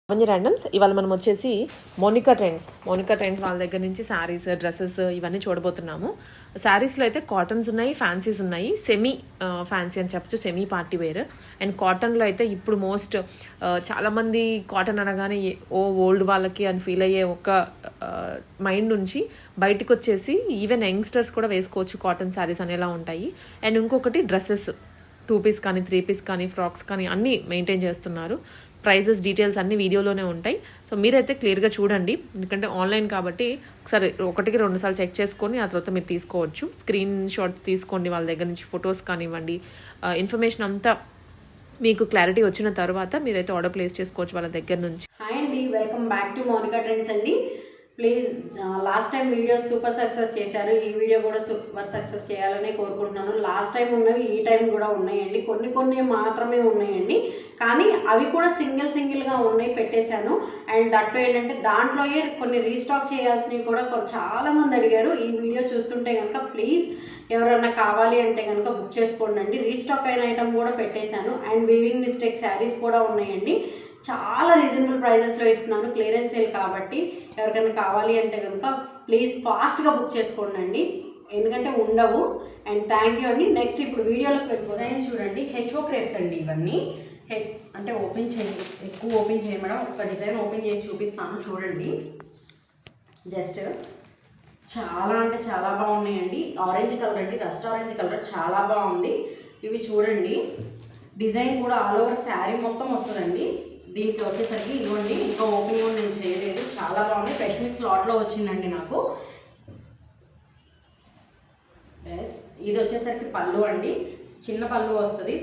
అవన్నీ ర్యాండమ్స్. ఇవాళ మనం వచ్చేసి మోనికా ట్రెండ్స్ వాళ్ళ దగ్గర నుంచి శారీస్, డ్రెస్సెస్ ఇవన్నీ చూడబోతున్నాము. శారీస్లో అయితే కాటన్స్ ఉన్నాయి, ఫ్యాన్సీస్ ఉన్నాయి. సెమీ ఫ్యాన్సీ అని చెప్పచ్చు, సెమీ పార్టీ వేర్. అండ్ కాటన్లో అయితే ఇప్పుడు మోస్ట్ చాలామంది కాటన్ అనగానే ఓల్డ్ వాళ్ళకి అని ఫీల్ అయ్యే ఒక మైండ్ నుంచి బయటకు వచ్చేసి ఈవెన్ యంగ్స్టర్స్ కూడా వేసుకోవచ్చు కాటన్ శారీస్ అనేలా ఉంటాయి. అండ్ ఇంకొకటి డ్రెస్సెస్ 2 పీస్ కానీ 3 పీస్ కానీ ఫ్రాక్స్ కానీ అన్నీ మెయింటైన్ చేస్తున్నారు. ప్రైజెస్ డీటెయిల్స్ అన్ని వీడియోలోనే ఉంటాయి. సో మీరైతే క్లియర్గా చూడండి, ఎందుకంటే ఆన్లైన్ కాబట్టి ఒకసారి 1-2 సార్లు చెక్ చేసుకొని ఆ తర్వాత మీరు తీసుకోవచ్చు. స్క్రీన్ షాట్ తీసుకోండి, వాళ్ళ దగ్గర నుంచి ఫొటోస్ కానివ్వండి, ఇన్ఫర్మేషన్ అంతా మీకు క్లారిటీ వచ్చిన తర్వాత మీరైతే ఆర్డర్ ప్లేస్ చేసుకోవచ్చు వాళ్ళ దగ్గర నుంచి. హాయ్ అండి, welcome back to Monika trends అండి. Please last time videos super success చేశారు, ఈ వీడియో కూడా సూపర్ సక్సెస్ చేయాలని కోరుకుంటున్నాను. లాస్ట్ టైం ఉన్నవి ఈ టైం కూడా ఉన్నాయండి, కొన్ని మాత్రమే ఉన్నాయండి, కానీ అవి కూడా సింగిల్గా ఉన్నాయి, పెట్టేశాను. అండ్ దట్టు ఏంటంటే దాంట్లోయే కొన్ని రీస్టాక్ చేయాల్సినవి కూడా చాలామంది అడిగారు. ఈ వీడియో చూస్తుంటే కనుక ప్లీజ్ ఎవరన్నా కావాలి అంటే కనుక బుక్ చేసుకోండి అండి. రీస్టాక్ అయిన ఐటమ్ కూడా పెట్టేశాను. అండ్ వీవింగ్ మిస్టేక్ శారీస్ కూడా ఉన్నాయండి, చాలా రీజనబుల్ ప్రైజెస్లో ఇస్తున్నాను, క్లియరెన్స్ సేల్ కాబట్టి. ఎవరికైనా కావాలి అంటే కనుక ప్లీజ్ ఫాస్ట్గా బుక్ చేసుకోండి అండి, ఎందుకంటే ఉండవు. అండ్ థ్యాంక్ యూ అండి. నెక్స్ట్ ఇప్పుడు వీడియోలోకి డిజైన్స్ చూడండి. హెచ్ఓ క్రేప్స్ అండి ఇవన్నీ. అంటే ఎక్కువ ఓపెన్ చేయండి మేడం, ఒక డిజైన్ ఓపెన్ చేసి చూపిస్తాను చూడండి. జస్ట్ చాలా అంటే చాలా బాగున్నాయండి. ఆరెంజ్ కలర్ అండి, రస్ట్ ఆరెంజ్ కలర్ చాలా బాగుంది. ఇవి చూడండి, డిజైన్ కూడా ఆల్ ఓవర్ శారీ మొత్తం వస్తుందండి. దీనికి వచ్చేసరికి ఇవ్వండి, ఇంకా ఓపెన్ కూడా నేను చేయలేదు, చాలా బాగుంది. ఫ్రెష్ మిక్స్ లాట్లో వచ్చిందండి నాకు. ఇది వచ్చేసరికి పళ్ళు అండి, చిన్న పళ్ళు వస్తుంది.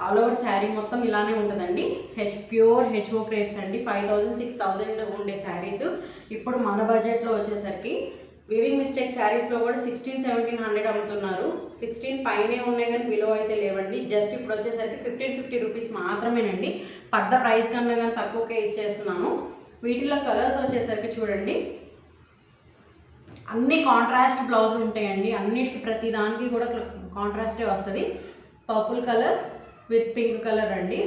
ఆల్ ఓవర్ శారీ మొత్తం ఇలానే ఉంటుందండి. ప్యూర్ హెచ్ఓ క్రేప్స్ అండి. 5000-6000 ఉండే శారీస్ ఇప్పుడు మన బడ్జెట్లో వచ్చేసరికి వీవింగ్ మిస్టేక్ శారీస్లో కూడా 1600-1700 అమ్ముతున్నారు. 16 పైనే ఉన్నాయి కానీ బిలో అయితే లేవండి. జస్ట్ ఇప్పుడు వచ్చేసరికి 1550 రూపీస్ మాత్రమేనండి. పడ్డ ప్రైస్ కన్నా కానీ తక్కువకే ఇచ్చేస్తున్నాను. వీటిలో కలర్స్ వచ్చేసరికి చూడండి, అన్ని కాంట్రాస్ట్ బ్లౌజులు ఉంటాయండి, అన్నిటికీ ప్రతి దానికి కూడా కాంట్రాస్టే వస్తుంది. Purple colour with pink colour అండి,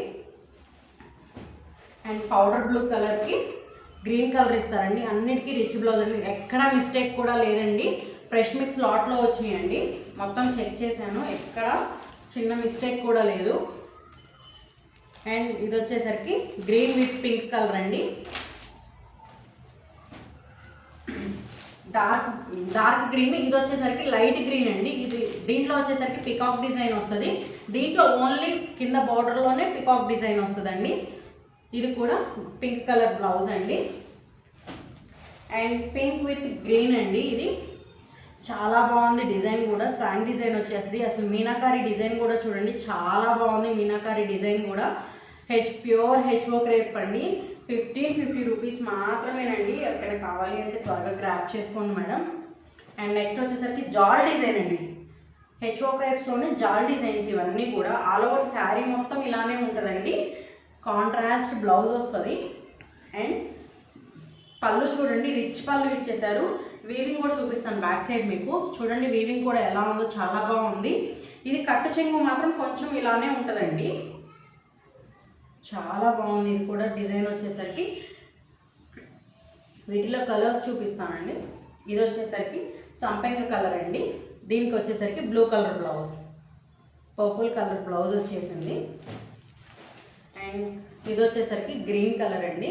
అండ్ పౌడర్ బ్లూ కలర్కి గ్రీన్ కలర్ ఇస్తారండి. అన్నిటికీ రిచ్ బ్లౌజ్ అండి, ఎక్కడ మిస్టేక్ కూడా లేదండి. ఫ్రెష్ మిక్స్ లాట్లో వచ్చినాయండి, మొత్తం చెక్ చేశాను, ఎక్కడ చిన్న మిస్టేక్ కూడా లేదు. అండ్ ఇది వచ్చేసరికి గ్రీన్ విత్ పింక్ కలర్ అండి, డార్క్ గ్రీన్. ఇది వచ్చేసరికి లైట్ గ్రీన్ అండి. దీంట్లో వచ్చేసరికి పికాక్ డిజైన్ వస్తుంది. దీంట్లో ఓన్లీ కింద బార్డర్లోనే పికాక్ డిజైన్ వస్తుందండి. ఇది కూడా పింక్ కలర్ బ్లౌజ్ అండి, అండ్ పింక్ విత్ గ్రీన్ అండి. ఇది చాలా బాగుంది, డిజైన్ కూడా స్వాంగ్ డిజైన్ వచ్చేస్తుంది. అసలు మీనాకారి డిజైన్ కూడా చూడండి, చాలా బాగుంది. మీనాకారి డిజైన్ కూడా ప్యూర్ హెచ్ఓ క్రేప్ అండి. 1550 రూపీస్ మాత్రమేనండి. ఎక్కడ కావాలి అంటే త్వరగా గ్రాప్ చేసుకోండి మేడం. అండ్ నెక్స్ట్ వచ్చేసరికి జాల్ డిజైన్ అండి. హెచ్ఓ క్రేప్స్లోనే జాల్ డిజైన్స్ ఇవన్నీ కూడా. ఆల్ ఓవర్ శారీ మొత్తం ఇలానే ఉంటుందండి. కాంట్రాస్ట్ బ్లౌజ్ వస్తుంది. అండ్ పళ్ళు చూడండి, రిచ్ పళ్ళు ఇచ్చేసారు. వీవింగ్ కూడా చూపిస్తాను బ్యాక్ సైడ్ మీకు. చూడండి వీవింగ్ కూడా ఎలా ఉందో, చాలా బాగుంది. ఇది కట్టు చెంగు మాత్రం కొంచెం ఇలానే ఉంటుందండి, చాలా బాగుంది. ఇది కూడా డిజైన్ వచ్చేసరికి వీటిలో కలర్స్ చూపిస్తానండి. ఇది వచ్చేసరికి సంపెంగ కలర్ అండి. దీనికి వచ్చేసరికి blue colour blouse, purple colour blouse వచ్చేసింది. అండ్ ఇది వచ్చేసరికి గ్రీన్ కలర్ అండి.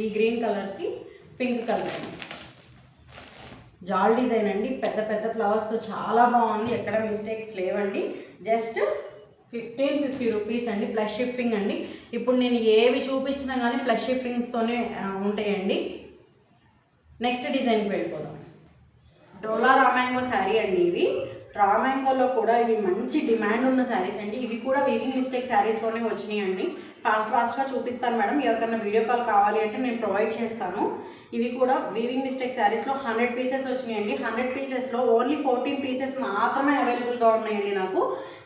ఈ గ్రీన్ కలర్కి పింక్ కలర్ అండి. జాల్ డిజైన్ అండి, పెద్ద ఫ్లవర్స్తో చాలా బాగుంది, ఎక్కడ మిస్టేక్స్ లేవండి. జస్ట్ 1550 రూపీస్ అండి, ప్లస్ షిప్పింగ్ అండి. ఇప్పుడు నేను ఏవి చూపించినా కానీ ప్లస్ షిప్పింగ్స్తోనే ఉంటాయండి. నెక్స్ట్ డిజైన్కి వెళ్ళిపోదాం. డోలా రామ్యాంగో శారీ అండి. ఇవి రామ్యాంగోలో కూడా ఇవి మంచి డిమాండ్ ఉన్న శారీస్ అండి. ఇవి కూడా వీవింగ్ మిస్టేక్ శారీస్లోనే వచ్చినాయి అండి. ఫాస్ట్గా చూపిస్తాను మేడం, ఎవరికైనా వీడియో కాల్ కావాలి అంటే నేను ప్రొవైడ్ చేస్తాను. ఇవి కూడా వీవింగ్ మిస్టేక్ శారీస్లో 100 పీసెస్ వచ్చినాయండి. 100 పీసెస్లో ఓన్లీ 14 పీసెస్ మాత్రమే అవైలబుల్గా ఉన్నాయండి నాకు.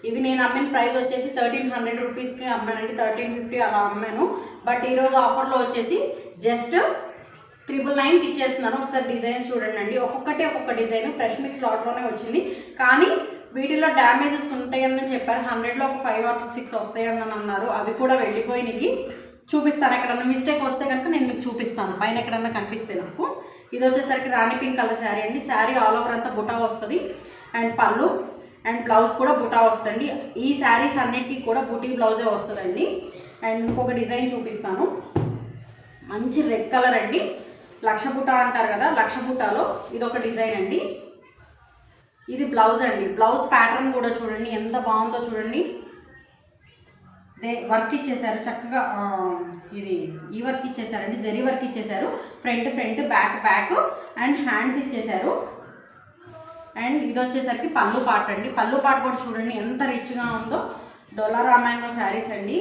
ఇవి నేను అమ్మిన ప్రైస్ వచ్చేసి 1300 రూపీస్కి అమ్మానండి, 1350 అలా అమ్మాను. బట్ ఈరోజు ఆఫర్లో వచ్చేసి జస్ట్ 999కి ఇచ్చేస్తున్నాను. ఒకసారి డిజైన్స్ చూడండి అండి, ఒక్కొక్క డిజైన్ ఫ్రెష్ మిక్స్ లాట్లోనే వచ్చింది. కానీ వీటిలో డ్యామేజెస్ ఉంటాయని చెప్పారు. 100లో ఒక 5 or 6 వస్తాయని అన్నారు, అవి కూడా వెళ్ళిపోయినవి. చూపిస్తాను, ఎక్కడన్నా మిస్టేక్ వస్తే కనుక నేను చూపిస్తాను పైన ఎక్కడన్నా కనిపిస్తే నాకు. ఇది వచ్చేసరికి రాణి పింక్ కలర్ శారీ అండి. శారీ ఆల్ ఓవర్ అంతా బుటా వస్తుంది అండ్ పళ్ళు అండ్ బ్లౌజ్ కూడా బుటా వస్తుంది. ఈ శారీస్ అన్నిటికీ కూడా బుటీ బ్లౌజే వస్తుందండి. అండ్ ఇంకొక డిజైన్ చూపిస్తాను. మంచి రెడ్ కలర్ అండి. లక్ష బుటా అంటారు కదా, లక్ష బుటాలో ఇది ఒక డిజైన్ అండి. ఇది బ్లౌజ్ అండి. బ్లౌజ్ ప్యాటర్న్ కూడా చూడండి ఎంత బాగుందో చూడండి. వర్క్ ఇచ్చేసారు చక్కగా. ఇది ఈ వర్క్ ఇచ్చేసారండి, జరీ వర్క్ ఇచ్చేసారు. ఫ్రంట్ బ్యాక్ అండ్ హ్యాండ్స్ ఇచ్చేసారు. అండ్ ఇది వచ్చేసరికి పళ్ళు పాట అండి. పళ్ళు పాట కూడా చూడండి ఎంత రిచ్గా ఉందో. డోలా రామాంగో శారీస్ అండి.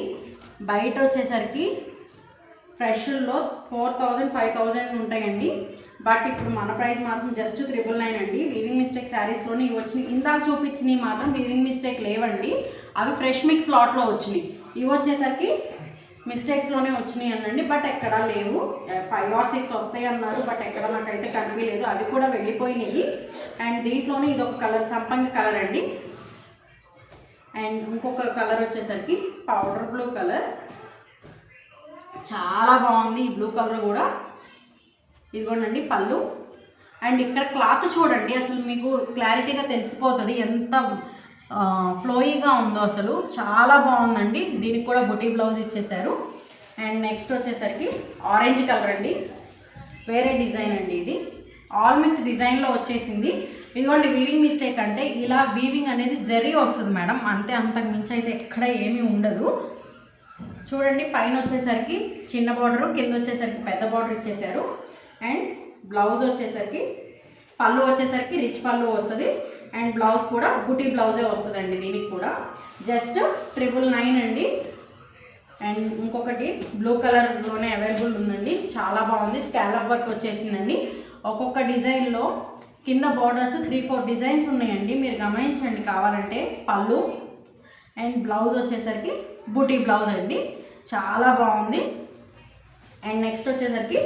బయట వచ్చేసరికి ఫ్రెష్లో 4000 5000 ఉంటాయండి. బట్ ఇప్పుడు మన ప్రైస్ మాత్రం జస్ట్ 999 అండి. వీవింగ్ మిస్టేక్ శారీస్లోనే ఇవి వచ్చినాయి. ఇందాక చూపించినవి మాత్రం వీవింగ్ మిస్టేక్ లేవండి, అవి ఫ్రెష్ మిక్స్ లాట్లో వచ్చినాయి. ఇవి వచ్చేసరికి మిస్టేక్స్లోనే వచ్చినాయి అనండి, బట్ ఎక్కడా లేవు. 5 or 6 వస్తాయి అన్నారు, బట్ ఎక్కడ నాకైతే కనిపించలేదు. అవి కూడా వెళ్ళిపోయినాయి. అండ్ దీంట్లోనే ఇది ఒక కలర్ సంపంగి కలర్ అండి. అండ్ ఇంకొక కలర్ వచ్చేసరికి పౌడర్ బ్లూ కలర్. చాలా బాగుంది ఈ బ్లూ కలర్ కూడా. ఇదిగోండి పళ్ళు. అండ్ ఇక్కడ క్లాత్ చూడండి, అసలు మీకు క్లారిటీగా తెలిసిపోతుంది ఎంత ఫ్లోయీగా ఉందో. అసలు చాలా బాగుందండి. దీనికి కూడా బుటీ బ్లౌజ్ ఇచ్చేసారు. అండ్ నెక్స్ట్ వచ్చేసరికి ఆరెంజ్ కలర్ అండి. వేరే డిజైన్ అండి. ఇది ఆల్ మిక్స్ డిజైన్లో వచ్చేసింది. ఇదిగోండి వీవింగ్ మిస్టేక్ అంటే ఇలా వీవింగ్ అనేది జరీ వస్తుంది మేడం, అంతే. అంతకు మించి అయితే ఎక్కడ ఏమీ ఉండదు. చూడండి పైన వచ్చేసరికి చిన్న బార్డరు, కింద వచ్చేసరికి పెద్ద బార్డర్ ఇచ్చేసారు. అండ్ బ్లౌజ్ వచ్చేసరికి పళ్ళు వచ్చేసరికి రిచ్ పళ్ళు వస్తుంది. అండ్ బ్లౌజ్ కూడా బుటీ బ్లౌజే వస్తుందండి. దీనికి కూడా జస్ట్ 999 అండి. అండ్ ఇంకొకటి బ్లూ కలర్లోనే అవైలబుల్ ఉందండి. చాలా బాగుంది. స్కాలప్ వర్క్ వచ్చేసిందండి. ఒక్కొక్క డిజైన్లో కింద బార్డర్స్ 3-4 డిజైన్స్ ఉన్నాయండి, మీరు గమనించండి కావాలంటే. పళ్ళు అండ్ బ్లౌజ్ వచ్చేసరికి బుటీ బ్లౌజ్ అండి. చాలా బాగుంది. అండ్ నెక్స్ట్ వచ్చేసరికి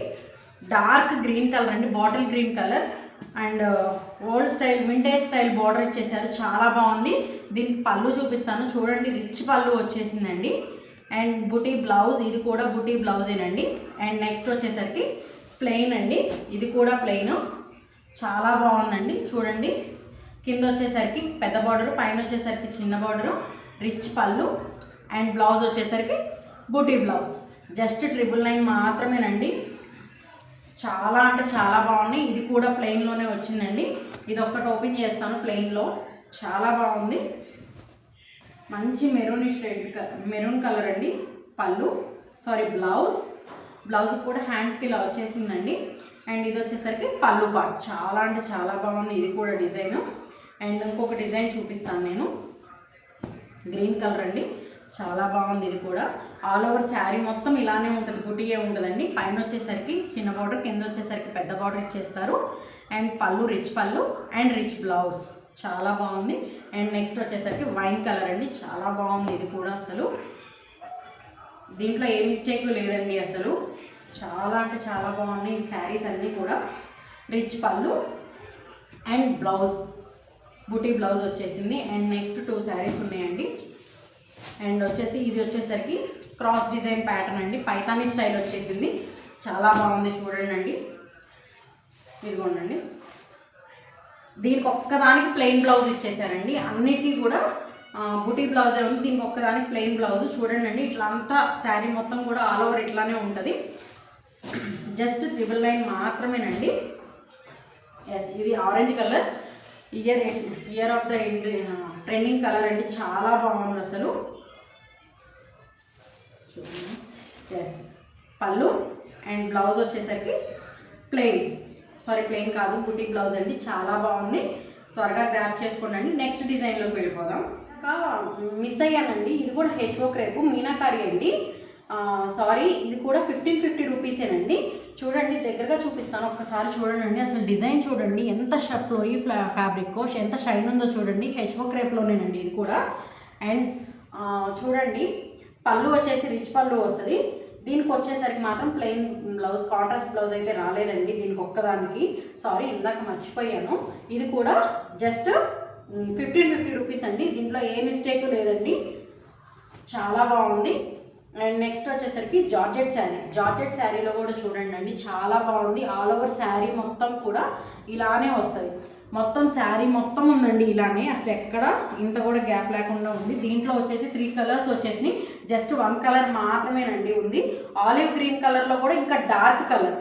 డార్క్ గ్రీన్ కలర్ అండి, bottle green colour. And old style vintage style border ఇచ్చేసారు. చాలా బాగుంది. దీనికి పళ్ళు చూపిస్తాను చూడండి, రిచ్ పళ్ళు వచ్చేసిందండి. అండ్ బుటీ బ్లౌజ్, ఇది కూడా బుటీ బ్లౌజేనండి. అండ్ నెక్స్ట్ వచ్చేసరికి ప్లెయిన్ అండి. ఇది కూడా ప్లెయిన్. చాలా బాగుందండి చూడండి. కింద వచ్చేసరికి పెద్ద బార్డరు, పైన వచ్చేసరికి చిన్న బార్డరు, రిచ్ పళ్ళు. అండ్ బ్లౌజ్ వచ్చేసరికి బుటీ బ్లౌజ్. జస్ట్ 999 మాత్రమేనండి. చాలా అంటే చాలా బాగున్నాయి. ఇది కూడా ప్లెయిన్లోనే వచ్చిందండి. ఇది ఒక్కటి ఓపెన్ చేస్తాను ప్లెయిన్లో. చాలా బాగుంది. మంచి మెరూన్ కలర్ అండి. పళ్ళు బ్లౌజ్ కూడా హ్యాండ్స్కి ఇలా వచ్చేసిందండి. అండ్ ఇది వచ్చేసరికి పళ్ళు పార్ట్. చాలా అంటే చాలా బాగుంది ఇది కూడా డిజైన్. అండ్ ఇంకొక డిజైన్ చూపిస్తాను నేను. గ్రీన్ కలర్ అండి. చాలా బాగుంది ఇది కూడా. ఆల్ ఓవర్ శారీ మొత్తం ఇలానే ఉంటుంది, బుటీయే ఉంటుందండి. పైన వచ్చేసరికి చిన్న బార్డర్, కింద వచ్చేసరికి పెద్ద బార్డర్ ఇచ్చేస్తారు. అండ్ పళ్ళు రిచ్ పళ్ళు అండ్ రిచ్ బ్లౌజ్. చాలా బాగుంది. అండ్ నెక్స్ట్ వచ్చేసరికి వైన్ కలర్ అండి. చాలా బాగుంది ఇది కూడా. అసలు దీంట్లో ఏ మిస్టేక్ లేదండి. అసలు చాలా అంటే చాలా బాగున్నాయి ఈ శారీస్ అన్నీ కూడా. రిచ్ పళ్ళు అండ్ బ్లౌజ్, బుటీ బ్లౌజ్ వచ్చేసింది. అండ్ నెక్స్ట్ 2 శారీస్ ఉన్నాయండి. అండ్ ఇది వచ్చేసరికి క్రాస్ డిజైన్ ప్యాటర్న్ అండి. పైతానీ స్టైల్ వచ్చేసింది. చాలా బాగుంది చూడండి. ఇదిగోండి, దీనికి ఒక్కదానికి ప్లెయిన్ బ్లౌజ్ ఇచ్చేసారండి. అన్నిటికీ కూడా బుటీ బ్లౌజే ఉంది. దీనికి ఒక్కదానికి ప్లెయిన్ బ్లౌజ్ చూడండి. ఇట్లా అంతా శారీ మొత్తం కూడా ఆల్ ఓవర్ ఇట్లానే ఉంటుంది. జస్ట్ 999 మాత్రమేనండి. ఎస్, ఇది orange colour. Year of the trending colour అండి. చాలా బాగుంది అసలు. చూడండి. ఎస్, పళ్ళు అండ్ బ్లౌజ్ వచ్చేసరికి ప్లెయిన్ కాదు, బుటీ బ్లౌజ్ అండి. చాలా బాగుంది. త్వరగా గ్రాప్ చేసుకోండి. నెక్స్ట్ డిజైన్లోకి వెళ్ళిపోదాం. మిస్ అయ్యానండి. ఇది కూడా హెచ్ఓ క్రేపు మీనాకారి అండి. ఇది కూడా 1550 రూపీసేనండి. చూడండి, దగ్గరగా చూపిస్తాను, ఒక్కసారి చూడండి. అసలు డిజైన్ చూడండి ఎంత ఫ్లోయీ ఫ్యాబ్రిక్, ఎంత షైన్ ఉందో చూడండి. హెచ్ఓ క్రేప్లోనేనండి ఇది కూడా. అండ్ చూడండి, పళ్ళు వచ్చేసి రిచ్ పళ్ళు వస్తుంది. దీనికి వచ్చేసరికి మాత్రం ప్లెయిన్ బ్లౌజ్, కాంట్రాస్ట్ బ్లౌజ్ అయితే రాలేదండి దీనికి ఒక్కదానికి. ఇందాక మర్చిపోయాను. ఇది కూడా జస్ట్ 1550 రూపీస్ అండి. దీంట్లో ఏ మిస్టేక్ లేదండి. చాలా బాగుంది. అండ్ నెక్స్ట్ వచ్చేసరికి జార్జెట్ శారీ. జార్జెట్ శారీలో కూడా చూడండి అండి, చాలా బాగుంది. ఆల్ ఓవర్ శారీ మొత్తం కూడా ఇలానే వస్తుంది. మొత్తం శారీ మొత్తం ఉందండి ఇలానే, అసలు ఎక్కడ ఇంత కూడా గ్యాప్ లేకుండా ఉంది. దీంట్లో వచ్చేసి 3 కలర్స్ వచ్చేసి జస్ట్ 1 కలర్ మాత్రమేనండి ఉంది. ఆలివ్ గ్రీన్ కలర్లో కూడా ఇంకా డార్క్ కలర్,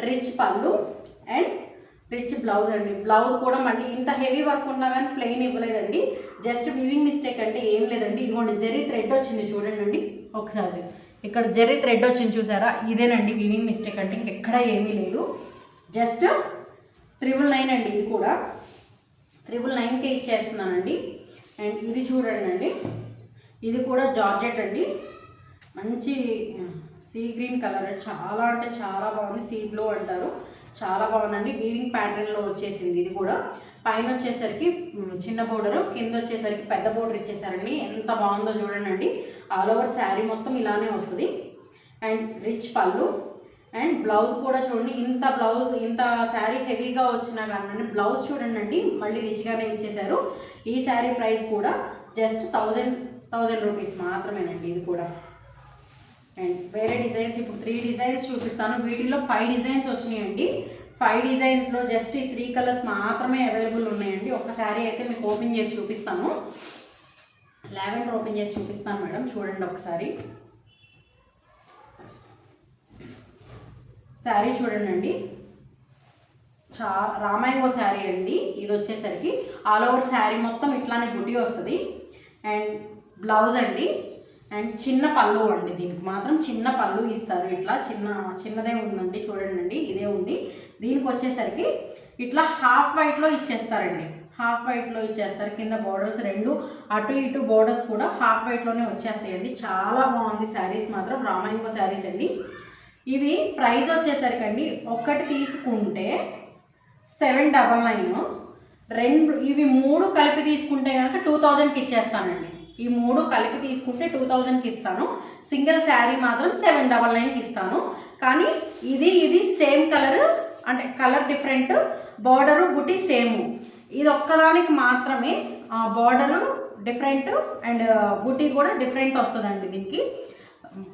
రిచ్ పళ్ళు అండ్ రిచ్ బ్లౌజ్ అండి. బ్లౌజ్ కూడా మళ్ళీ ఇంత హెవీ వర్క్ ఉన్నా కానీ ప్లెయిన్ ఇవ్వలేదండి, జస్ట్ వివింగ్ మిస్టేక్ అంటే ఏం లేదండి. ఇదిగోండి జెర్రీ థ్రెడ్ వచ్చింది చూడండి ఒకసారి, ఇక్కడ జెర్రీ థ్రెడ్ వచ్చింది చూసారా, ఇదేనండి వివింగ్ మిస్టేక్ అంటే, ఇంకెక్కడ ఏమీ లేదు. జస్ట్ 999 అండి, ఇది కూడా 999కే ఇచ్చేస్తున్నానండి. అండ్ ఇది చూడండి, ఇది కూడా జార్జెట్ అండి, మంచి సీ గ్రీన్ కలర్, చాలా అంటే చాలా బాగుంది. సీ బ్లూ అంటారు, చాలా బాగుందండి. వీవింగ్ ప్యాటర్న్లో వచ్చేసింది. ఇది కూడా పైన వచ్చేసరికి చిన్న బోర్డరు, కింద వచ్చేసరికి పెద్ద బోర్డర్ ఇచ్చేసారండి. ఎంత బాగుందో చూడండి. ఆల్ ఓవర్ శారీ మొత్తం ఇలానే వస్తుంది. అండ్ రిచ్ పళ్ళు అండ్ బ్లౌజ్ కూడా చూడండి. ఇంత శారీ హెవీగా వచ్చినా కానీ బ్లౌజ్ చూడండి మళ్ళీ రిచ్గానే ఇచ్చేసారు. ఈ శారీ ప్రైస్ కూడా జస్ట్ 1000 రూపీస్ మాత్రమేనండి ఇది కూడా. అండ్ వేరే డిజైన్స్ ఇప్పుడు 3 డిజైన్స్ చూపిస్తాను. వీటిల్లో 5 డిజైన్స్ వచ్చినాయండి. 5 డిజైన్స్లో జస్ట్ ఈ 3 కలర్స్ మాత్రమే అవైలబుల్ ఉన్నాయండి. ఒక శారీ అయితే మీకు ఓపెన్ చేసి చూపిస్తాను. లావెండర్ ఓపెన్ చేసి చూపిస్తాను మేడం, చూడండి ఒకసారి. శారీ చూడండి, రామాయంగో శారీ అండి. ఇది వచ్చేసరికి ఆల్ ఓవర్ శారీ మొత్తం ఇట్లానే బుట్టి వస్తుంది. అండ్ బ్లౌజ్ అండి, అండ్ చిన్న పళ్ళు అండి. దీనికి మాత్రం చిన్న పళ్ళు ఇస్తారు, ఇట్లా చిన్నదే ఉందండి చూడండి, ఇదే ఉంది. దీనికి వచ్చేసరికి ఇట్లా హాఫ్ వైట్లో ఇచ్చేస్తారండి, హాఫ్ వైట్లో ఇచ్చేస్తారు. కింద బోర్డర్స్ 2 అటు ఇటు బోర్డర్స్ కూడా హాఫ్ వైట్లోనే వచ్చేస్తాయండి. చాలా బాగుంది శారీస్ మాత్రం, రామాయంగో శారీస్ అండి. ఇవి ప్రైస్ వచ్చేసరికి అండి, ఒక్కటి తీసుకుంటే 799, ఇవి 3 కలిపి తీసుకుంటే కనుక 2000కి ఇచ్చేస్తానండి. ఈ 3 కలిపి తీసుకుంటే 2000కి ఇస్తాను. సింగిల్ శారీ మాత్రం 799కి ఇస్తాను. కానీ ఇది సేమ్ కలర్, అంటే కలర్ డిఫరెంట్, బార్డరు బుట్టి సేమ్. ఇది ఒక్కదానికి మాత్రమే బార్డరు డిఫరెంట్ అండ్ బుట్టి కూడా డిఫరెంట్ వస్తుందండి. దీనికి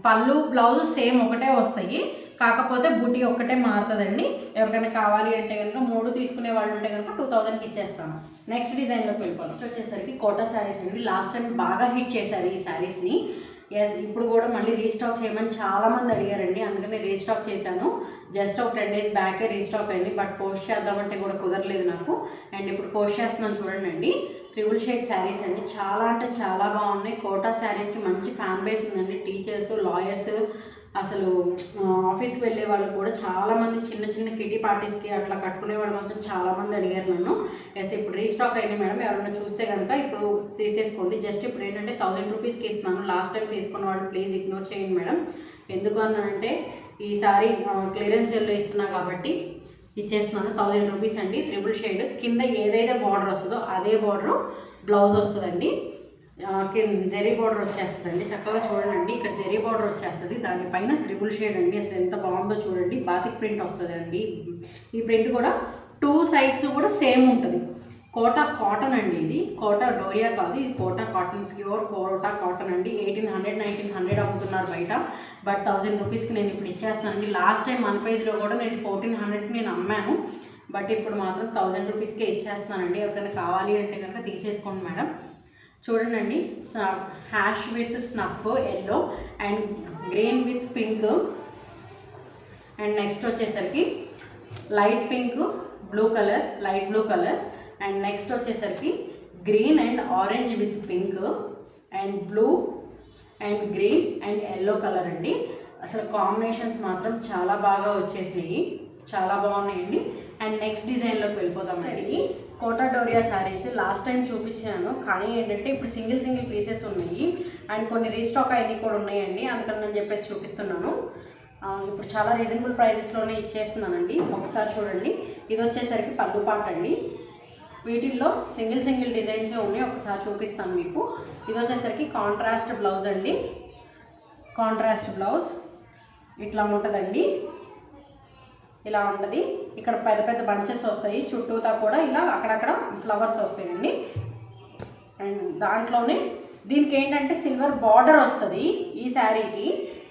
పళ్ళు బ్లౌజ్ సేమ్ ఒకటే వస్తాయి, కాకపోతే బుట్టి ఒక్కటే మారుతుందండి. ఎవరికైనా కావాలి అంటే కనుక 3 తీసుకునే వాళ్ళు ఉంటే కనుక 2000కి ఇచ్చేస్తాను. నెక్స్ట్ డిజైన్లోకి వెళ్ళిపోవాలి. నెక్స్ట్ వచ్చేసరికి కోటా శారీస్ అండి. లాస్ట్ టైం బాగా హిట్ చేశారు ఈ శారీస్ని. ఇప్పుడు కూడా మళ్ళీ రీస్టాక్ చేయమని చాలామంది అడిగారండి, అందుకని రీస్టాక్ చేశాను. జస్ట్ ఒక 10 డేస్ బ్యాకే రీస్టాక్ అయింది, బట్ పోస్ట్ చేద్దామంటే కూడా కుదరలేదు నాకు. అండ్ ఇప్పుడు పోస్ట్ చేస్తున్నాను చూడండి. 3 షేడ్ శారీస్ అండి, చాలా అంటే చాలా బాగున్నాయి. కోటా శారీస్కి మంచి ఫ్యాన్ బేస్ ఉందండి. టీచర్స్, లాయర్స్, అసలు ఆఫీస్కి వెళ్ళే వాళ్ళు కూడా చాలామంది చిన్న కిటీ పార్టీస్కి అట్లా కట్టుకునే వాళ్ళు మాత్రం చాలామంది అడిగారు నన్ను. ఇప్పుడు రీస్టాక్ అయింది మేడం, ఎవరైనా చూస్తే కనుక ఇప్పుడు తీసేసుకోండి. జస్ట్ ఇప్పుడు ఏంటంటే 1000 రూపీస్కి ఇస్తున్నాను. లాస్ట్ టైం తీసుకున్న వాళ్ళు ప్లీజ్ ఇగ్నోర్ చేయండి మేడం. ఎందుకు అన్నానంటే ఈసారి క్లియరెన్స్ సేల్లో ఇస్తున్నా కాబట్టి ఇచ్చేస్తున్నాను. 1000 రూపీస్ అండి. 3 షేడ్ కింద ఏదైతే బార్డర్ వస్తుందో అదే బార్డరు బ్లౌజ్ వస్తుందండి. జెరీ బార్డర్ వచ్చేస్తుందండి. చక్కగా చూడండి, ఇక్కడ జెరీ బార్డర్ వచ్చేస్తుంది, దానిపైన 3 షేడ్ అండి. అసలు ఎంత బాగుందో చూడండి. బాతిక్ ప్రింట్ వస్తుందండి. ఈ ప్రింట్ కూడా 2 సైడ్స్ కూడా సేమ్ ఉంటుంది. కోటా కాటన్ అండి, ఇది కోటా డోరియా కాదు, ఇది Kota cotton, pure Kota cotton అండి. 1800 1900 అమ్ముతున్నారు బయట, బట్ 1000 రూపీస్కి నేను ఇప్పుడు ఇచ్చేస్తానండి. లాస్ట్ టైం మన పేజ్లో కూడా నేను 1400కి నేను అమ్మాను, బట్ ఇప్పుడు మాత్రం 1000 రూపీస్కే ఇచ్చేస్తానండి. ఎవరికైనా కావాలి అంటే కనుక తీసేసుకోండి మేడం. చూడండి, ash with snuff yellow and green with pink. And next వచ్చేసరికి light pink, blue colour, light blue colour. And next వచ్చేసరికి green and orange with pink and blue and green and yellow colour అండి. అసలు combinations మాత్రం చాలా బాగా వచ్చేసినాయి, చాలా బాగున్నాయండి. అండ్ నెక్స్ట్ డిజైన్లోకి వెళ్ళిపోతామండి. Kota Doria saris last time చూపించాను, కానీ ఏంటంటే ఇప్పుడు సింగిల్ పీసెస్ ఉన్నాయి అండ్ కొన్ని రీస్టాక్ అయినవి కూడా ఉన్నాయండి, అందుకని నేను చెప్పేసి చూపిస్తున్నాను. ఇప్పుడు చాలా రీజనబుల్ ప్రైజెస్లోనే ఇచ్చేస్తున్నానండి. ఒకసారి చూడండి, ఇది వచ్చేసరికి పళ్ళు పాట అండి. వీటిల్లో సింగిల్ డిజైన్సే ఉన్నాయి, ఒకసారి చూపిస్తాను మీకు. ఇది వచ్చేసరికి కాంట్రాస్ట్ బ్లౌజ్ అండి. కాంట్రాస్ట్ బ్లౌజ్ ఇట్లా ఉంటుందండి, ఇలా ఉంటుంది. ఇక్కడ పెద్ద బంచెస్ వస్తాయి, చుట్టూతా కూడా ఇలా అక్కడక్కడ ఫ్లవర్స్ వస్తాయండి. అండ్ దాంట్లోనే దీనికి ఏంటంటే సిల్వర్ బార్డర్ వస్తుంది ఈ శారీకి,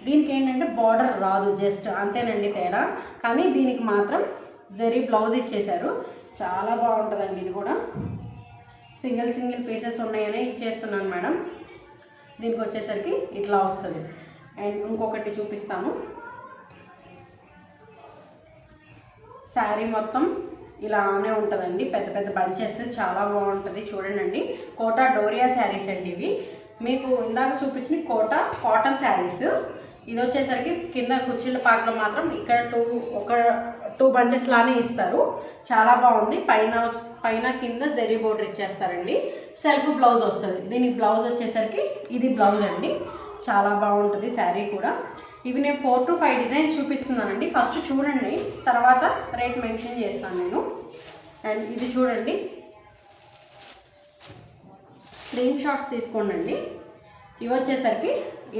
దీనికి ఏంటంటే బార్డర్ రాదు, జస్ట్ అంతేనండి తేడా. కానీ దీనికి మాత్రం జరీ బ్లౌజ్ ఇచ్చేశారు, చాలా బాగుంటుందండి. ఇది కూడా సింగిల్ పీసెస్ ఉన్నాయనే ఇచ్చేస్తున్నాను మేడం. దీనికి వచ్చేసరికి ఇట్లా వస్తుంది. అండ్ ఇంకొకటి చూపిస్తాను. శారీ మొత్తం ఇలానే ఉంటుందండి, పెద్ద పెద్ద బంచెస్, చాలా బాగుంటుంది. చూడండి, కోటా డోరియా శారీస్ అండి ఇవి. మీకు ఇందాక చూపించిన కోటా కాటన్ శారీస్. ఇది వచ్చేసరికి కింద కుర్చీల పాటలో మాత్రం ఇక్కడ టూ బంచెస్ లానే ఇస్తారు, చాలా బాగుంది. పైన కింద జరీ బోర్డర్ ఇచ్చేస్తారండి. సెల్ఫ్ బ్లౌజ్ వస్తుంది. దీనికి బ్లౌజ్ వచ్చేసరికి ఇది బ్లౌజ్ అండి, చాలా బాగుంటుంది శారీ కూడా. ఇవి నేను 4 to 5 డిజైన్స్ చూపిస్తున్నానండి. ఫస్ట్ చూడండి, తర్వాత రేట్ మెన్షన్ చేస్తాను నేను. అండ్ ఇది చూడండి, స్క్రీన్ షాట్స్ తీసుకోండి. ఇవి వచ్చేసరికి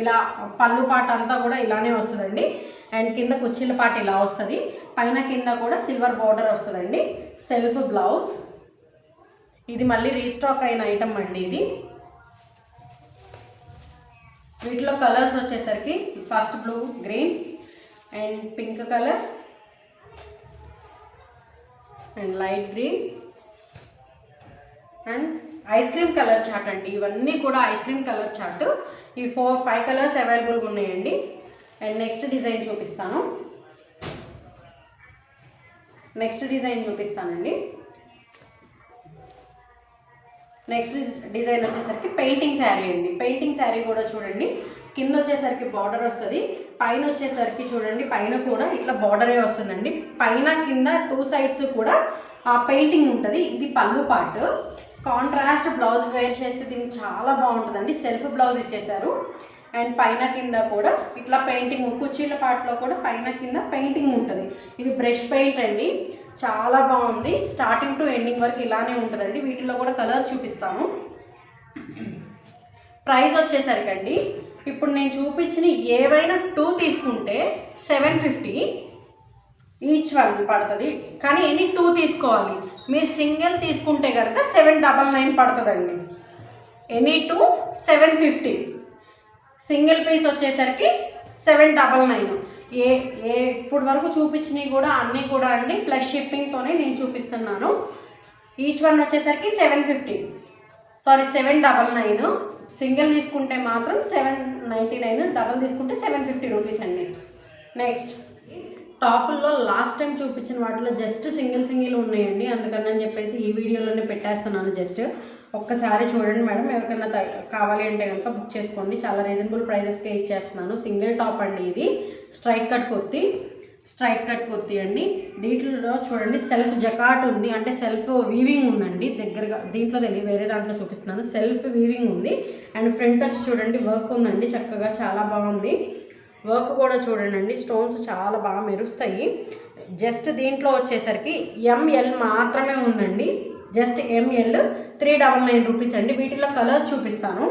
ఇలా పళ్ళు పాట అంతా కూడా ఇలానే వస్తుందండి. అండ్ కింద కుర్చీల పాట ఇలా వస్తుంది, పైన కింద కూడా సిల్వర్ బార్డర్ వస్తుందండి. Self blouse. ఇది మళ్ళీ రీస్టాక్ అయిన ఐటమ్ అండి ఇది. వీటిలో కలర్స్ వచ్చేసరికి first blue, green and pink colour and light green and ice cream colour chart అండి. ఇవన్నీ కూడా ఐస్ క్రీమ్ కలర్ చార్ట్. ఈ 4-5 కలర్స్ అవైలబుల్గా ఉన్నాయండి. అండ్ నెక్స్ట్ డిజైన్ చూపిస్తానండి. నెక్స్ట్ డిజైన్ వచ్చేసరికి పెయింటింగ్ శారీ అండి. పెయింటింగ్ శారీ కూడా చూడండి, కింద వచ్చేసరికి బార్డర్ వస్తుంది, పైన వచ్చేసరికి చూడండి పైన కూడా ఇట్లా బార్డరే వస్తుందండి. పైన కింద 2 sides కూడా పెయింటింగ్ ఉంటుంది. ఇది పళ్ళు పార్ట్. కాంట్రాస్ట్ బ్లౌజ్ వేర్ చేస్తే దీనికి చాలా బాగుంటుందండి. సెల్ఫ్ బ్లౌజ్ ఇచ్చేసారు. అండ్ పైన కింద కూడా ఇట్లా పెయింటింగ్, కుర్చీల పాటలో కూడా పైన కింద పెయింటింగ్ ఉంటుంది. ఇది బ్రష్ పెయింట్ అండి, చాలా బాగుంది. స్టార్టింగ్ టు ఎండింగ్ వరకు ఇలానే ఉంటుందండి. వీటిలో కూడా కలర్స్ చూపిస్తాను. ప్రైస్ వచ్చేసరికి అండి, ఇప్పుడు నేను చూపించిన ఏవైనా 2 తీసుకుంటే 750 ఈచ్ వన్ పడుతుంది. కానీ ఎనీ 2 తీసుకోవాలి. మీరు సింగిల్ తీసుకుంటే కనుక 799 పడుతుందండి. ఎనీ 2 750. సింగిల్ పీస్ వచ్చేసరికి 799. ఇప్పుడు వరకు చూపించినవి కూడా అన్నీ కూడా అండి ప్లస్ షిప్పింగ్తోనే నేను చూపిస్తున్నాను. ఈచ్ వన్ వచ్చేసరికి 799. సింగిల్ తీసుకుంటే మాత్రం 799, డబల్ తీసుకుంటే 750 రూపీస్ అండి. నెక్స్ట్ టాపుల్లో లాస్ట్ టైం చూపించిన వాటిలో జస్ట్ సింగిల్ ఉన్నాయండి, అందుకని చెప్పేసి ఈ వీడియోలోనే పెట్టేస్తున్నాను. జస్ట్ ఒక్కసారి చూడండి మేడం, ఎవరికైనా కావాలి అంటే కనుక బుక్ చేసుకోండి. చాలా రీజనబుల్ ప్రైజెస్కే ఇచ్చేస్తున్నాను. సింగిల్ టాప్ అండి ఇది. స్ట్రైట్ కట్ కుర్తీ అండి. దీంట్లో చూడండి సెల్ఫ్ జకాట్ ఉంది, అంటే సెల్ఫ్ వీవింగ్ ఉందండి. దగ్గరగా దీంట్లో తెలియదు, వేరే దాంట్లో చూపిస్తున్నాను. సెల్ఫ్ వీవింగ్ ఉంది. అండ్ ఫ్రంట్ వచ్చి చూడండి వర్క్ ఉందండి, చక్కగా చాలా బాగుంది. వర్క్ కూడా చూడండి, స్టోన్స్ చాలా బాగా మెరుస్తాయి. జస్ట్ దీంట్లో వచ్చేసరికి ML మాత్రమే ఉందండి. జస్ట్ ML 399 రూపీస్ అండి. వీటిలో కలర్స్ చూపిస్తాను.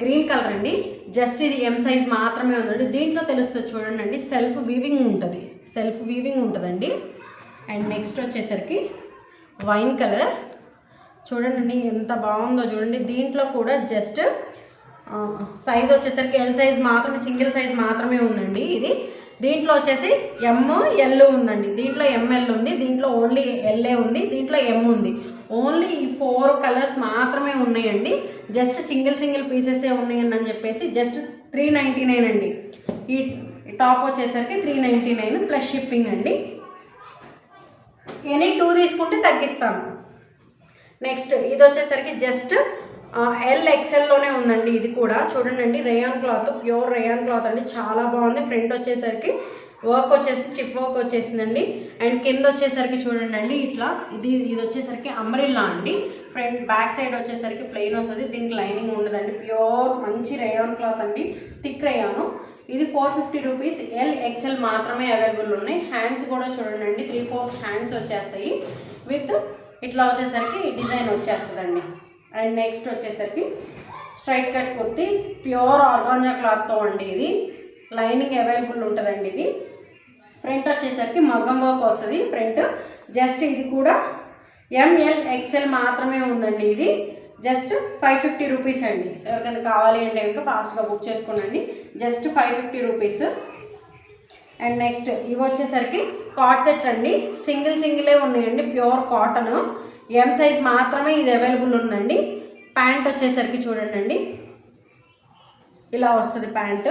గ్రీన్ కలర్ అండి, జస్ట్ ఇది M సైజ్ మాత్రమే ఉందండి. దీంట్లో తెలుస్తుంది చూడండి, సెల్ఫ్ వీవింగ్ ఉంటుందండి. అండ్ నెక్స్ట్ వచ్చేసరికి వైన్ కలర్ చూడండి ఎంత బాగుందో చూడండి. దీంట్లో కూడా జస్ట్ సైజ్ వచ్చేసరికి L సైజ్ మాత్రమే, సింగిల్ సైజ్ మాత్రమే ఉందండి ఇది. దీంట్లో వచ్చేసి ML ఉందండి, దీంట్లో ML ఉంది, దీంట్లో ఓన్లీ LA ఉంది, దీంట్లో M ఉంది. ఓన్లీ ఈ 4 కలర్స్ మాత్రమే ఉన్నాయండి. జస్ట్ సింగిల్ పీసెసే ఉన్నాయని అని చెప్పేసి జస్ట్ 399 అండి. ఈ టాప్ వచ్చేసరికి 399 ప్లస్ షిప్పింగ్ అండి. ఎనీ 2 తీసుకుంటే తగ్గిస్తాను. నెక్స్ట్ ఇది వచ్చేసరికి జస్ట్ LXLలోనే ఉందండి. ఇది కూడా చూడండి, rayon cloth, pure rayon cloth అండి, చాలా బాగుంది. ఫ్రంట్ వచ్చేసరికి వర్క్ వచ్చేసింది, చిప్ వర్క్ వచ్చేసిందండి. అండ్ కింద వచ్చేసరికి చూడండి ఇట్లా ఇది వచ్చేసరికి అంబ్రెల్లా అండి. ఫ్రంట్ బ్యాక్ సైడ్ వచ్చేసరికి ప్లెయిన్ వస్తుంది, దీనికి లైనింగ్ ఉండదండి. ప్యూర్ మంచి రేయాన్ క్లాత్ అండి, థిక్ రేయాను. ఇది 450 రూపీస్. LXL మాత్రమే అవైలబుల్ ఉన్నాయి. హ్యాండ్స్ కూడా చూడండి 3/4 హ్యాండ్స్ వచ్చేస్తాయి. విత్ ఇట్లా వచ్చేసరికి డిజైన్ వచ్చేస్తుందండి. అండ్ నెక్స్ట్ వచ్చేసరికి straight cut kurti, pure organza క్లాత్తో అండి. ఇది లైనింగ్ అవైలబుల్ ఉంటుందండి. ఇది ఫ్రంట్ వచ్చేసరికి మగ్గం వర్క్ వస్తుంది ఫ్రంట్. జస్ట్ ఇది కూడా ML XL మాత్రమే ఉందండి. ఇది జస్ట్ 550 రూపీస్ అండి. ఎవరికైనా కావాలి అంటే కనుక ఫాస్ట్గా బుక్ చేసుకోండి. Just 550 rupees. అండ్ నెక్స్ట్ ఇవి వచ్చేసరికి కాట్ సెట్ అండి. సింగిలే ఉన్నాయండి, ప్యూర్ కాటన్. ఎం సైజ్ మాత్రమే ఇది అవైలబుల్ ఉందండి. ప్యాంట్ వచ్చేసరికి చూడండి ఇలా వస్తుంది. ప్యాంట్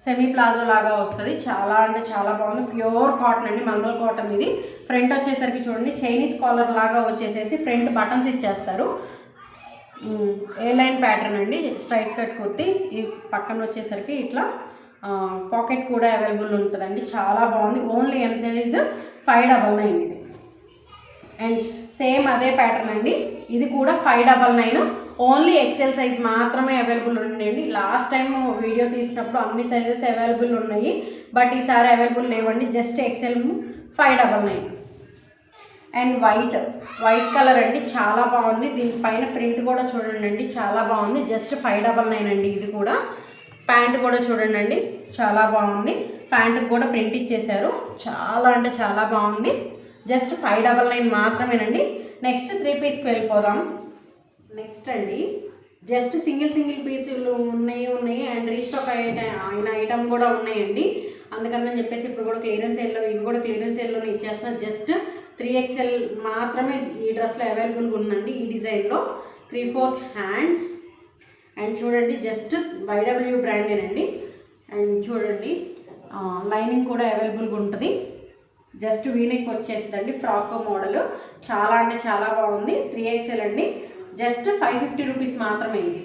సెమీ ప్లాజో లాగా వస్తుంది. చాలా అంటే చాలా బాగుంది. ప్యూర్ కాటన్ అండి, మల్మల్ కాటన్ ఇది. ఫ్రంట్ వచ్చేసరికి చూడండి చైనీస్ కాలర్ లాగా వచ్చేసేసి ఫ్రంట్ బటన్స్ ఇచ్చేస్తారు. ఏ లైన్ ప్యాటర్న్ అండి, స్ట్రైట్ కట్ కుర్తి. ఈ పక్కన వచ్చేసరికి ఇట్లా పాకెట్ కూడా అవైలబుల్ ఉంటుందండి. చాలా బాగుంది. ఓన్లీ ఎం సైజ్ 599 ఇది. అండ్ సేమ్ అదే ప్యాటర్న్ అండి, ఇది కూడా 599. ఓన్లీ ఎక్సెల్ సైజ్ మాత్రమే అవైలబుల్ ఉన్నాయండి. లాస్ట్ టైం వీడియో తీసినప్పుడు అన్ని సైజెస్ అవైలబుల్ ఉన్నాయి, బట్ ఈసారి అవైలబుల్ లేవండి. Just XL 599. And white colour అండి, చాలా బాగుంది. దీనిపైన ప్రింట్ కూడా చూడండి చాలా బాగుంది. జస్ట్ 599 అండి. ఇది కూడా ప్యాంట్ కూడా చూడండి చాలా బాగుంది. ప్యాంటుకి కూడా ప్రింట్ ఇచ్చేసారు. చాలా అంటే చాలా బాగుంది. జస్ట్ 599 మాత్రమేనండి. నెక్స్ట్ 3 పీస్కి వెళ్ళిపోదాం. నెక్స్ట్ అండి జస్ట్ సింగిల్ పీసులు ఉన్నాయి అండ్ రీస్టాక్ అయిన ఐటమ్ కూడా ఉన్నాయండి. అందుకని చెప్పేసి ఇప్పుడు కూడా క్లియరెన్స్ సేల్లో ఇవి కూడా క్లియరెన్స్ సేల్లోనే ఇచ్చేస్తున్నారు. జస్ట్ 3XL మాత్రమే ఈ డ్రెస్లో అవైలబుల్గా ఉందండి. ఈ డిజైన్లో 3/4 హ్యాండ్స్. అండ్ చూడండి జస్ట్ YW బ్రాండేనండి. అండ్ చూడండి లైనింగ్ కూడా అవైలబుల్గా ఉంటుంది. జస్ట్ వీనెక్ వచ్చేస్తుందండి, ఫ్రాక్ మోడల్. చాలా అంటే చాలా బాగుంది. 3XL అండి. జస్ట్ 550 రూపీస్ మాత్రమే ఇది.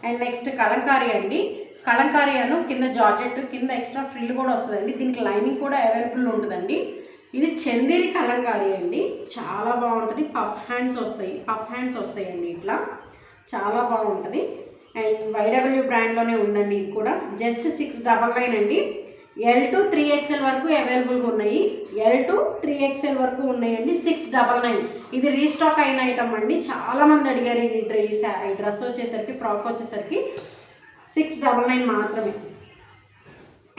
అండ్ నెక్స్ట్ కలంకారీ అండి. కలంకారీ అను కింద జార్జెట్, కింద ఎక్స్ట్రా ఫ్రిల్ కూడా వస్తుందండి. దీనికి లైనింగ్ కూడా అవైలబుల్ ఉంటుందండి. ఇది చందేరి కలంకారీ అండి. చాలా బాగుంటుంది. పఫ్ హ్యాండ్స్ వస్తాయండి ఇట్లా. చాలా బాగుంటుంది. అండ్ YW బ్రాండ్లోనే ఉందండి ఇది కూడా. జస్ట్ 699 అండి. L to 3XL వరకు అవైలబుల్గా ఉన్నాయి. L to 3XL వరకు ఉన్నాయండి. 699. ఇది రీస్టాక్ అయిన ఐటమ్ అండి. చాలామంది అడిగారు ఇది. ఈ డ్రెస్ వచ్చేసరికి, ఫ్రాక్ వచ్చేసరికి 699 మాత్రమే.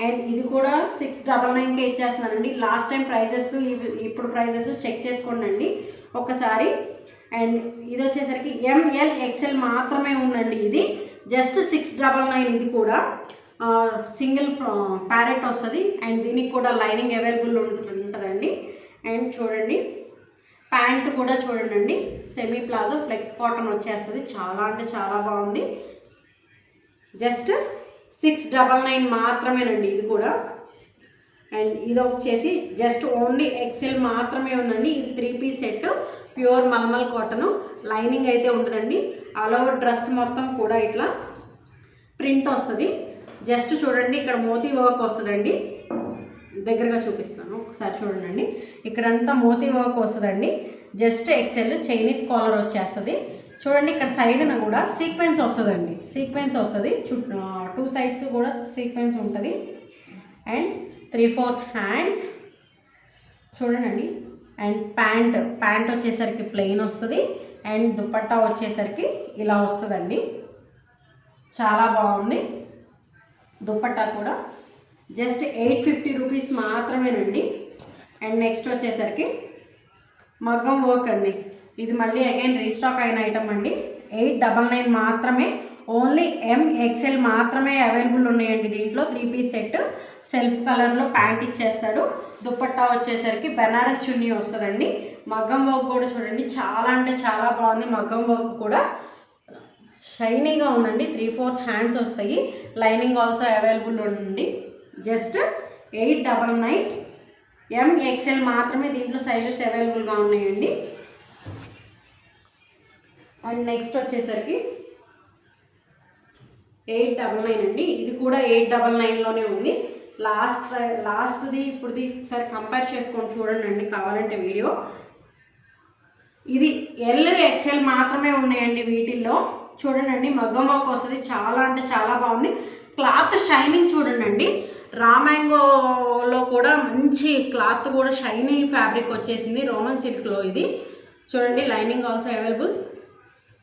అండ్ ఇది కూడా 699కే ఇచ్చేస్తున్నానండి. లాస్ట్ టైం ప్రైజెస్ ఇప్పుడు ప్రైజెస్ చెక్ చేసుకోండి ఒక్కసారి. అండ్ ఇది వచ్చేసరికి ML XL మాత్రమే ఉందండి. ఇది జస్ట్ 699. ఇది కూడా సింగిల్ ప్యారెట్ వస్తుంది. అండ్ దీనికి కూడా లైనింగ్ అవైలబుల్ ఉంటుందండి. అండ్ చూడండి ప్యాంట్ కూడా చూడండి సెమీ ప్లాజో ఫ్లెక్స్ కాటన్ వచ్చేస్తుంది. చాలా అంటే చాలా బాగుంది. జస్ట్ 699 మాత్రమేనండి ఇది కూడా. అండ్ ఇది వచ్చేసి జస్ట్ ఓన్లీ XL మాత్రమే ఉందండి. ఇది 3 piece set, pure mulmul cotton. Lining అయితే ఉంటుందండి. ఆల్ ఓవర్ డ్రెస్ మొత్తం కూడా ఇట్లా ప్రింట్ వస్తుంది. జస్ట్ చూడండి ఇక్కడ మోతీ వర్క్ వస్తుందండి. దగ్గరగా చూపిస్తాను ఒకసారి చూడండి. ఇక్కడంతా మోతీ వర్క్ వస్తుందండి. జస్ట్ XL చైనీస్ కాలర్ వచ్చేస్తుంది. చూడండి ఇక్కడ సైడ్న కూడా సీక్వెన్స్ వస్తుందండి. సీక్వెన్స్ వస్తుంది. 2 సైడ్స్ కూడా సీక్వెన్స్ ఉంటుంది. అండ్ 3/4 హ్యాండ్స్ చూడండి. అండ్ ప్యాంట్ వచ్చేసరికి ప్లెయిన్ వస్తుంది. అండ్ దుపట్టా వచ్చేసరికి ఇలా వస్తుందండి. చాలా బాగుంది. దుపట్టా కూడా జస్ట్ 850 రూపీస్ మాత్రమేనండి. అండ్ నెక్స్ట్ వచ్చేసరికి మగ్గం వర్క్ అండి. ఇది మళ్ళీ అగైన్ రీస్టాక్ అయిన ఐటమ్ అండి. 899 మాత్రమే. ఓన్లీ MXL మాత్రమే అవైలబుల్ ఉన్నాయండి. దీంట్లో 3 పీస్ సెట్ సెల్ఫ్ కలర్లో ప్యాంట్ ఇచ్చేస్తాడు. దుపట్టా వచ్చేసరికి బెనారస్ చున్నీ వస్తుందండి. మగ్గం వర్క్ కూడా చూడండి చాలా అంటే చాలా బాగుంది. మగ్గం వర్క్ కూడా షైనీగా ఉందండి. 3/4 హ్యాండ్స్ వస్తాయి. లైనింగ్ ఆల్సో అవైలబుల్ ఉంది. జస్ట్ 899. MXL మాత్రమే దీంట్లో సైజెస్ అవైలబుల్గా ఉన్నాయండి. అండ్ నెక్స్ట్ వచ్చేసరికి 899 అండి. ఇది కూడా 899లోనే ఉంది. లాస్ట్ది ఇప్పుడుది ఒకసారి కంపేర్ చేసుకొని చూడండి కావాలంటే వీడియో. ఇది LXL మాత్రమే ఉన్నాయండి వీటిల్లో. చూడండి మగ్గం వర్క్ వస్తుంది. చాలా అంటే చాలా బాగుంది. క్లాత్ షైనింగ్ చూడండి. రా మ్యాంగోలో కూడా మంచి క్లాత్ కూడా షైనీ ఫ్యాబ్రిక్ వచ్చేసింది. రోమన్ సిల్క్లో ఇది చూడండి. Lining also available.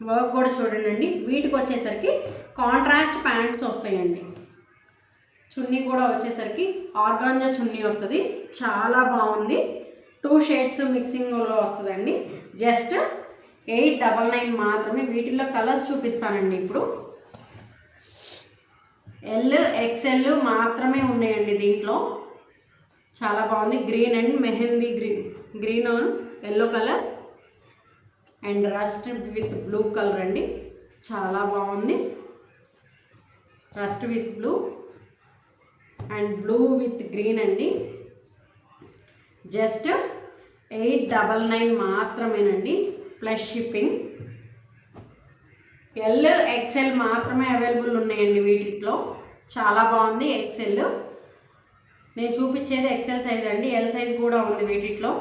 వర్క్ కూడా చూడండి. వీటికి వచ్చేసరికి కాంట్రాస్ట్ ప్యాంట్స్ వస్తాయండి. చున్నీ కూడా వచ్చేసరికి ఆర్గాంజా చున్నీ వస్తుంది. చాలా బాగుంది. 2 షేడ్స్ మిక్సింగ్లో వస్తుందండి. జస్ట్ 899 మాత్రమే. వీటిల్లో కలర్స్ చూపిస్తానండి ఇప్పుడు. ఎల్ ఎక్స్ఎల్ మాత్రమే ఉన్నాయండి దీంట్లో. చాలా బాగుంది. Green and mehndi green on yellow colour and rust with blue colour అండి. చాలా బాగుంది. Rust with blue and blue with green అండి. జస్ట్ 899 మాత్రమేనండి ప్లస్ షిప్పింగ్. ఎల్ ఎక్స్ఎల్ మాత్రమే అవైలబుల్ ఉన్నాయండి వీటిలో. చాలా బాగుంది ఎక్స్ఎల్. నేను చూపించేది ఎక్స్ఎల్ సైజ్ అండి. ఎల్ సైజ్ కూడా ఉంది వీటిలో.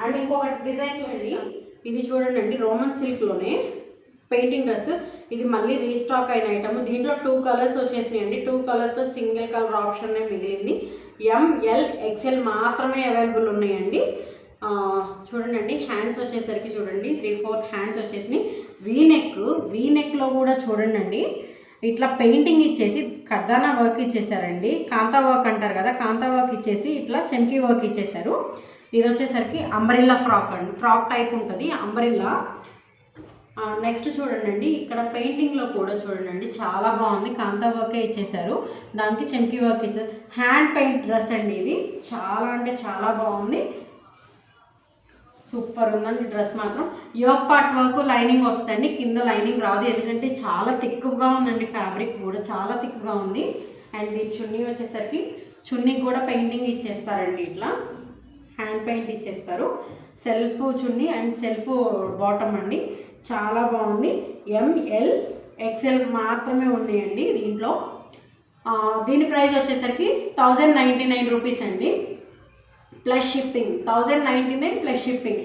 అండ్ ఇంకొక డిజైన్ చూడండి. ఇది చూడండి అండి, రోమన్ సిల్క్లోనే పెయింటింగ్ డ్రెస్. ఇది మళ్ళీ రీస్టాక్ అయిన ఐటమ్. దీంట్లో 2 కలర్స్ వచ్చేసినాయండి. 2 కలర్స్లో సింగిల్ కలర్ ఆప్షన్నే మిగిలింది. ఎంఎల్ ఎక్స్ఎల్ మాత్రమే అవైలబుల్ ఉన్నాయండి. చూడండి అండి, హ్యాండ్స్ వచ్చేసరికి చూడండి 3/4 హ్యాండ్స్ వచ్చేసినాయి. వీనెక్లో కూడా చూడండి అండి, ఇట్లా పెయింటింగ్ ఇచ్చేసి కర్దానా వర్క్ ఇచ్చేసారండి. కాంతా వర్క్ అంటారు కదా, కాంతా వర్క్ ఇచ్చేసి ఇట్లా చెంకీ వర్క్ ఇచ్చేసారు. ఇది వచ్చేసరికి అంబ్రెల్లా ఫ్రాక్ అండి. ఫ్రాక్ టైప్ ఉంటుంది అంబ్రెల్లా. నెక్స్ట్ చూడండి అండి, ఇక్కడ పెయింటింగ్లో కూడా చూడండి అండి, చాలా బాగుంది. కాంతా వర్కే ఇచ్చేసారు, దానికి చెంకీ వర్క్ ఇచ్చారు. హ్యాండ్ పెయింట్ డ్రెస్ అండి ఇది. చాలా అంటే చాలా బాగుంది. సూపర్ ఉందండి డ్రెస్ మాత్రం. యోక్ పార్ట్ వర్క్ లైనింగ్ వస్తుందండి, కింద లైనింగ్ రాదు, ఎందుకంటే చాలా థిక్గా ఉందండి. ఫ్యాబ్రిక్ కూడా చాలా థిక్గా ఉంది. అండ్ ఈ చున్నీ వచ్చేసరికి చున్నీ కూడా పెయింటింగ్ ఇచ్చేస్తారండి. ఇట్లా హ్యాండ్ పెయింట్ ఇచ్చేస్తారు. Self chunni and self bottom అండి. చాలా బాగుంది. ఎంఎల్ ఎక్స్ఎల్ మాత్రమే ఉన్నాయండి దీంట్లో. దీని ప్రైస్ వచ్చేసరికి 1099 రూపీస్ అండి ప్లస్ షిప్పింగ్. 1099 plus shipping.